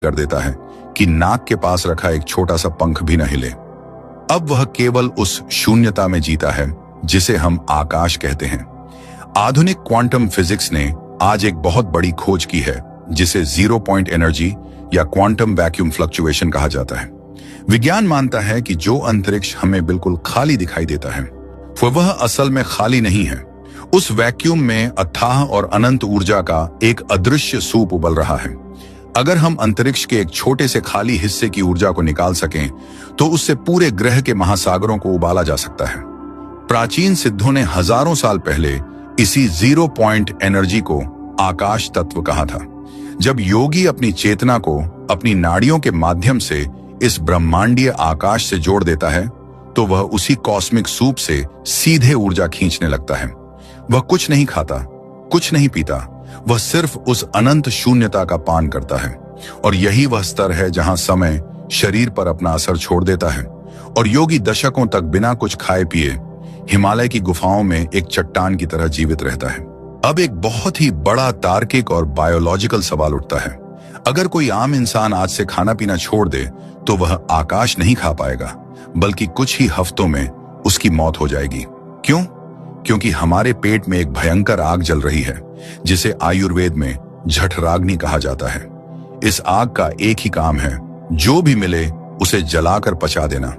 कर देता है कि नाक के पास रखा एक छोटा सा पंख भी न हिले। अब वह केवल उस शून्यता में जीता है जिसे हम आकाश कहते हैं। आधुनिक क्वांटम फिजिक्स ने आज एक बहुत बड़ी खोज की है जिसे जीरो पॉइंट एनर्जी या क्वांटम वैक्यूम फ्लक्चुएशन कहा जाता है। विज्ञान मानता है कि जो अंतरिक्ष हमें बिल्कुल खाली दिखाई देता है वह असल में खाली नहीं है। उस वैक्यूम में अथाह और अनंत ऊर्जा का एक अदृश्य सूप उबल रहा है। अगर हम अंतरिक्ष के एक छोटे से खाली हिस्से की ऊर्जा को निकाल सकें तो उससे पूरे ग्रह के महासागरों को उबाला जा सकता है। प्राचीन सिद्धों ने हजारों साल पहले इसी जीरो पॉइंट एनर्जी को आकाश तत्व कहा था। जब योगी अपनी चेतना को अपनी नाड़ियों के माध्यम से इस ब्रह्मांडीय आकाश से जोड़ देता है तो वह उसी कॉस्मिक सूप से सीधे ऊर्जा खींचने लगता है। वह कुछ नहीं खाता, कुछ नहीं पीता, वह सिर्फ उस अनंत शून्यता का पान करता है। और यही वह स्तर है जहां समय शरीर पर अपना असर छोड़ देता है और योगी दशकों तक बिना कुछ खाए पिए हिमालय की गुफाओं में एक चट्टान की तरह जीवित रहता है। अब एक बहुत ही बड़ा तार्किक और बायोलॉजिकल सवाल उठता है। अगर कोई आम इंसान आज से खाना पीना छोड़ दे तो वह आकाश नहीं खा पाएगा, बल्कि कुछ ही हफ्तों में उसकी मौत हो जाएगी। क्यों? क्योंकि हमारे पेट में एक भयंकर आग जल रही है जिसे आयुर्वेद में जठराग्नि कहा जाता है। इस आग का एक ही काम है, जो भी मिले उसे जलाकर पचा देना।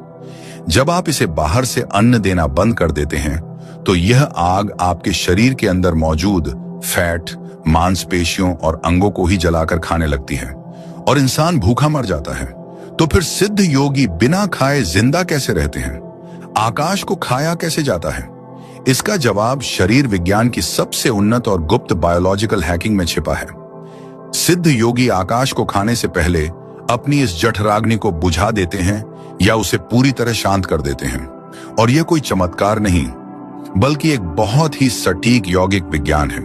जब आप इसे बाहर से अन्न देना बंद कर देते हैं तो यह आग आपके शरीर के अंदर मौजूद फैट, मांसपेशियों और अंगों को ही जलाकर खाने लगती है और इंसान भूखा मर जाता है। तो फिर सिद्ध योगी बिना खाए जिंदा कैसे रहते हैं? आकाश को खाया कैसे जाता है? इसका जवाब शरीर विज्ञान की सबसे उन्नत और गुप्त बायोलॉजिकल हैकिंग में छिपा है। सिद्ध योगी आकाश को खाने से पहले अपनी इस जठराग्नि को बुझा देते हैं या उसे पूरी तरह शांत कर देते हैं। और यह कोई चमत्कार नहीं, बल्कि एक बहुत ही सटीक यौगिक विज्ञान है।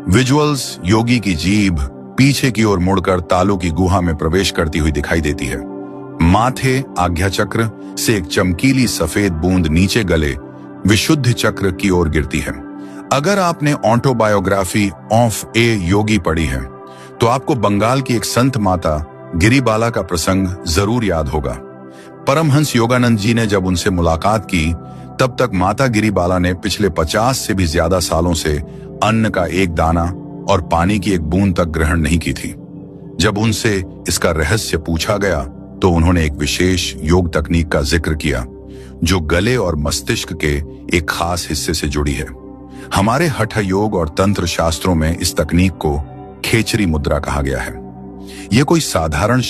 विजुअल्स, योगी की जीभ पीछे की ओर मुड़कर तालु की गुहा में प्रवेश करती हुई दिखाई देती है। माथे आज्ञा चक्र से एक चमकीली सफेद बूंद नीचे गले विशुद्ध चक्र की ओर गिरती है। अगर आपने ऑटोबायोग्राफी ऑफ ए योगी पढ़ी है तो आपको बंगाल की एक संत माता गिरिबाला का प्रसंग जरूर याद होगा। परमहंस योगानंद जी ने जब उनसे मुलाकात की तब तक माता गिरिबाला ने पिछले 50 से भी ज्यादा सालों से अन्न का एक दाना और पानी की एक बूंद तक ग्रहण नहीं की थी। जब उनसे इसका रहस्य पूछा गया तो उन्होंने एक विशेष योग तकनीक का जिक्र किया जो गले और मस्तिष्क के एक खास हिस्से से जुड़ी है। हमारे हठ योग और तंत्र शास्त्रों में इस तकनीक को खेचरी मुद्रा कहा गया है। यह कोई साधारण